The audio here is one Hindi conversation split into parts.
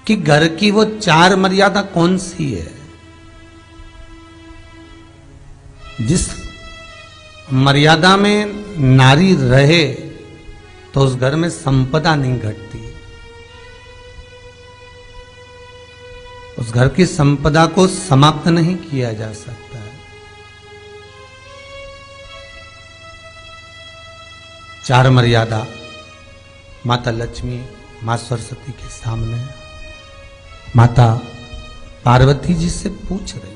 कि घर की वो 4 मर्यादा कौन सी है जिस मर्यादा में नारी रहे तो उस घर में संपदा नहीं घटती, उस घर की संपदा को समाप्त नहीं किया जा सकता है। 4 मर्यादा माता लक्ष्मी, मां सरस्वती के सामने माता पार्वती जी से पूछ रही है।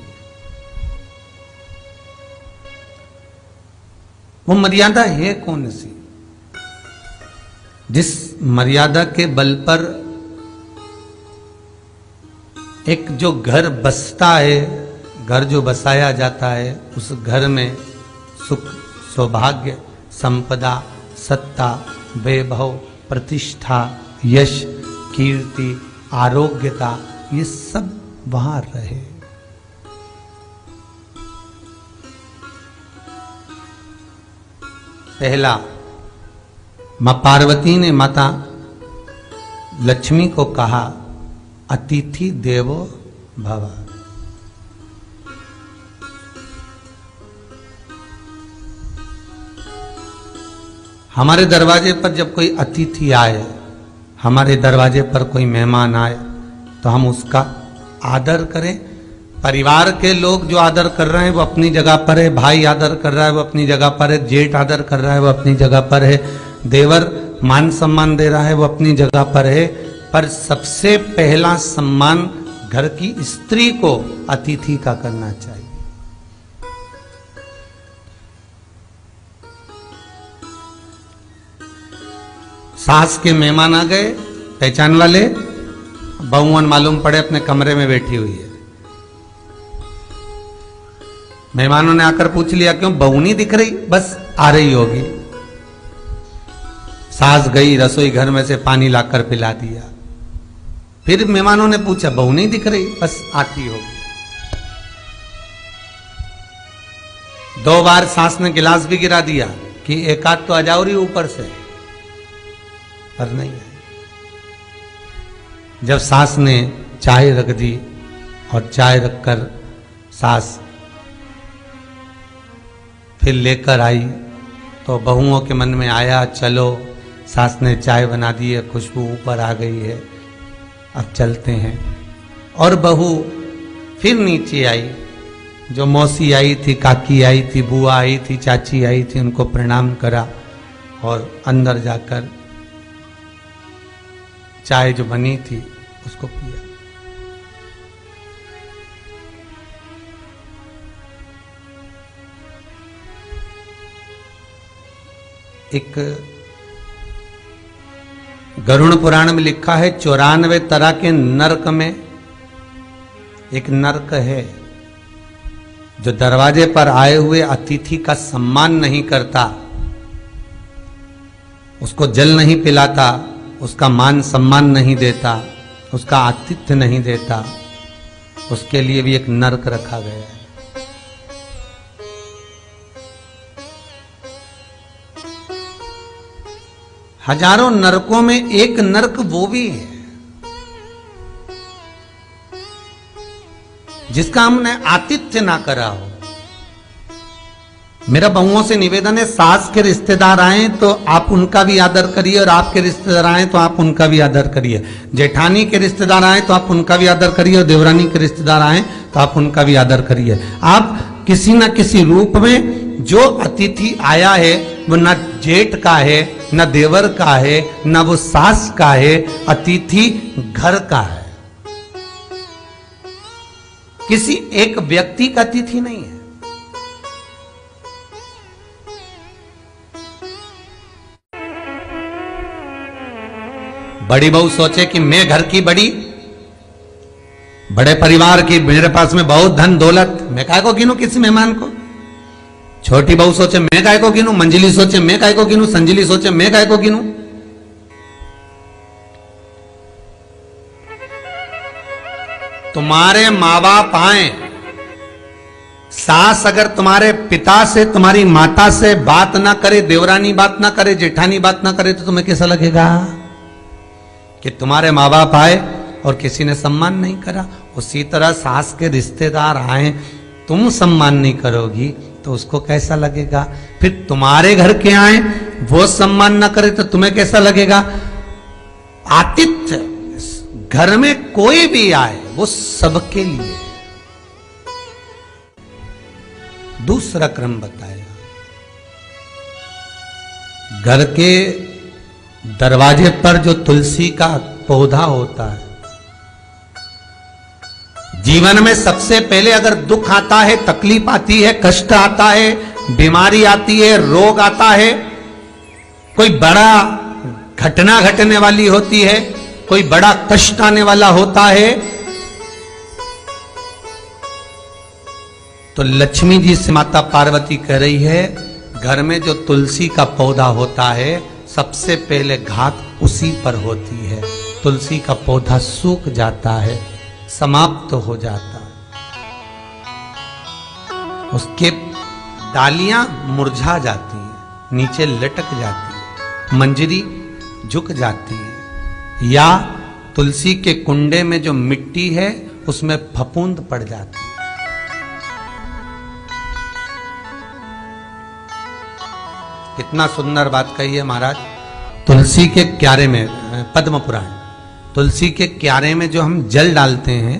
वो मर्यादा है कौन सी जिस मर्यादा के बल पर एक जो घर बसता है, घर जो बसाया जाता है, उस घर में सुख, सौभाग्य, संपदा, सत्ता, वैभव, प्रतिष्ठा, यश, कीर्ति, आरोग्यता, ये सब वहां रहे। पहला, मां पार्वती ने माता लक्ष्मी को कहा, अतिथि देवो भव। हमारे दरवाजे पर जब कोई अतिथि आए, हमारे दरवाजे पर कोई मेहमान आए, तो हम उसका आदर करें। परिवार के लोग जो आदर कर रहे हैं वो अपनी जगह पर है, भाई आदर कर रहा है वो अपनी जगह पर है, जेठ आदर कर रहा है वो अपनी जगह पर है, देवर मान सम्मान दे रहा है वो अपनी जगह पर है। पर सबसे पहला सम्मान घर की स्त्री को अतिथि का करना चाहिए। सास के मेहमान आ गए, पहचान वाले, बहुवन मालूम पड़े अपने कमरे में बैठी हुई है। मेहमानों ने आकर पूछ लिया, क्यों बहू नहीं दिख रही? बस आ रही होगी। सास गई, रसोई घर में से पानी लाकर पिला दिया। फिर मेहमानों ने पूछा, बहू नहीं दिख रही? बस आती होगी। 2 बार सास ने गिलास भी गिरा दिया कि एक आध तो आ जाओ रही ऊपर से, पर नहीं आई। जब सास ने चाय रख दी और चाय रखकर सास फिर लेकर आई, तो बहुओं के मन में आया, चलो सास ने चाय बना दी है, खुशबू ऊपर आ गई है, अब चलते हैं। और बहू फिर नीचे आई। जो मौसी आई थी, काकी आई थी, बुआ आई थी, चाची आई थी, उनको प्रणाम करा और अंदर जाकर चाय जो बनी थी उसको पिया। एक गरुड़ पुराण में लिखा है, 94 तरह के नरक में एक नरक है जो दरवाजे पर आए हुए अतिथि का सम्मान नहीं करता, उसको जल नहीं पिलाता, उसका मान सम्मान नहीं देता, उसका आतिथ्य नहीं देता, उसके लिए भी एक नरक रखा गया है। हजारों नरकों में एक नरक वो भी है जिसका हमने आतिथ्य ना करा हो। मेरा बहुओं से निवेदन है, सास के रिश्तेदार आए तो आप उनका भी आदर करिए, और आपके रिश्तेदार आए तो आप उनका भी आदर करिए। जेठानी के रिश्तेदार आए तो आप उनका भी आदर करिए, और देवरानी के रिश्तेदार आए तो आप उनका भी आदर करिए। आप किसी न किसी रूप में जो अतिथि आया है वो न जेठ का है, न देवर का है, न वो सास का है, अतिथि घर का है। किसी एक व्यक्ति का अतिथि नहीं है। बड़ी बहू सोचे कि मैं घर की बड़ी, बड़े परिवार की, मेरे पास में बहुत धन दौलत, मैं काय को गिनूं किसी मेहमान को। छोटी बहू सोचे मैं काय को गिनूं, मंजिली सोचे मैं काय को गिनूं, संजिली सोचे मैं काय को गिनूं। तुम्हारे माँ बाप आए, सास अगर तुम्हारे पिता से, तुम्हारी माता से बात ना करे, देवरानी बात ना करे, जेठानी बात ना करे, तो तुम्हें कैसा लगेगा कि तुम्हारे माँ बाप आए और किसी ने सम्मान नहीं करा, उसी तरह सास के रिश्तेदार आए, तुम सम्मान नहीं करोगी तो उसको कैसा लगेगा? फिर तुम्हारे घर के आए, वो सम्मान न करे तो तुम्हें कैसा लगेगा? आतिथ्य, घर में कोई भी आए वो सबके लिए। दूसरा क्रम बताया, घर के दरवाजे पर जो तुलसी का पौधा होता है, जीवन में सबसे पहले अगर दुख आता है, तकलीफ आती है, कष्ट आता है, बीमारी आती है, रोग आता है, कोई बड़ा घटना घटने वाली होती है, कोई बड़ा कष्ट आने वाला होता है, तो लक्ष्मी जी से माता पार्वती कह रही है, घर में जो तुलसी का पौधा होता है सबसे पहले घात उसी पर होती है। तुलसी का पौधा सूख जाता है, समाप्त हो जाता है, उसके डालियां मुरझा जाती हैं, नीचे लटक जाती है, मंजरी झुक जाती है, या तुलसी के कुंडे में जो मिट्टी है उसमें फफूंद पड़ जाती है। कितना सुंदर बात कही है महाराज। तुलसी के क्यारे में, पद्म पुराण, तुलसी के क्यारे में जो हम जल डालते हैं,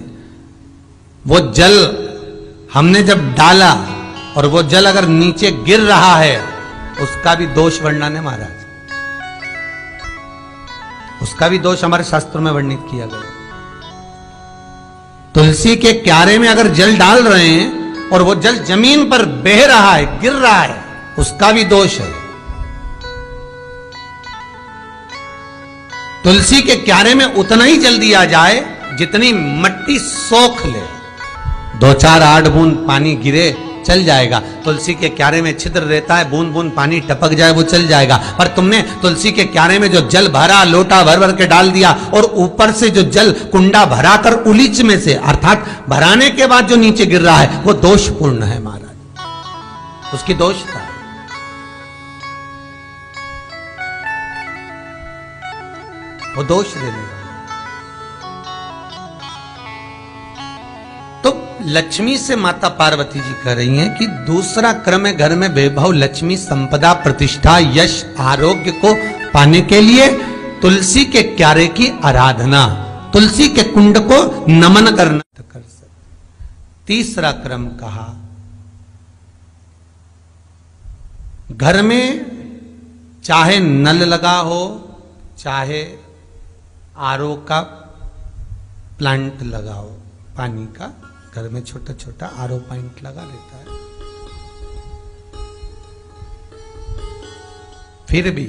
वो जल हमने जब डाला और वो जल अगर नीचे गिर रहा है, उसका भी दोष वर्णन है महाराज, उसका भी दोष हमारे शास्त्रों में वर्णित किया गया। तुलसी के क्यारे में अगर जल डाल रहे हैं और वो जल जमीन पर बह रहा है, गिर रहा है, उसका भी दोष है। तुलसी के क्यारे में उतना ही जल दिया जाए जितनी मट्टी सोख ले, 2-4 8 बूंद पानी गिरे चल जाएगा। तुलसी के क्यारे में छिद्र रहता है, बूंद बूंद पानी टपक जाए वो चल जाएगा। पर तुमने तुलसी के क्यारे में जो जल भरा, लोटा भर भर के डाल दिया, और ऊपर से जो जल कुंडा भरा कर उलीच में से, अर्थात भराने के बाद जो नीचे गिर रहा है, वो दोषपूर्ण है महाराज, उसकी दोषता है। वो दोष देने वाला। तो लक्ष्मी से माता पार्वती जी कह रही हैं कि दूसरा क्रम है घर में वैभव, लक्ष्मी, संपदा, प्रतिष्ठा, यश, आरोग्य को पाने के लिए तुलसी के क्यारे की आराधना, तुलसी के कुंड को नमन करना कर सकते। तीसरा क्रम कहा, घर में चाहे नल लगा हो, चाहे आरओ का प्लांट लगाओ, पानी का घर में छोटा छोटा आरओ प्लांट लगा रहता है, फिर भी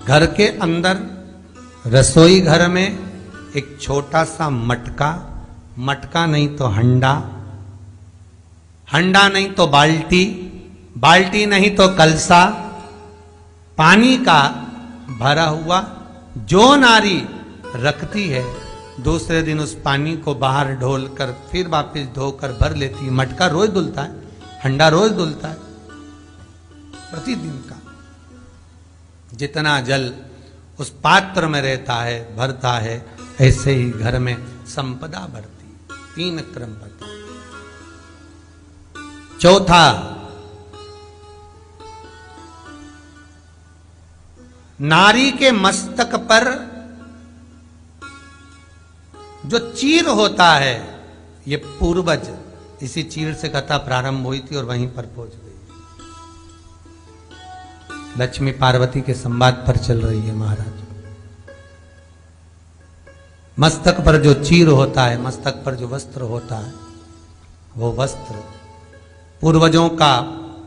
घर के अंदर रसोई घर में एक छोटा सा मटका, मटका नहीं तो हंडा, हंडा नहीं तो बाल्टी, बाल्टी नहीं तो कलसा, पानी का भरा हुआ जो नारी रखती है, दूसरे दिन उस पानी को बाहर ढोल कर फिर वापस धोकर भर लेती है। मटका रोज धुलता है, हंडा रोज धुलता है, प्रतिदिन का। जितना जल उस पात्र में रहता है, भरता है, ऐसे ही घर में संपदा बढ़ती। 3 क्रम बता। चौथा, नारी के मस्तक पर जो चीर होता है, ये पूर्वज, इसी चीर से कथा प्रारंभ हुई थी और वहीं पर पहुंच गई। लक्ष्मी पार्वती के संवाद पर चल रही है महाराज। मस्तक पर जो चीर होता है, मस्तक पर जो वस्त्र होता है, वो वस्त्र पूर्वजों का,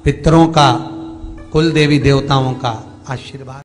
पितरों का, कुल देवी देवताओं का आशीर्वाद।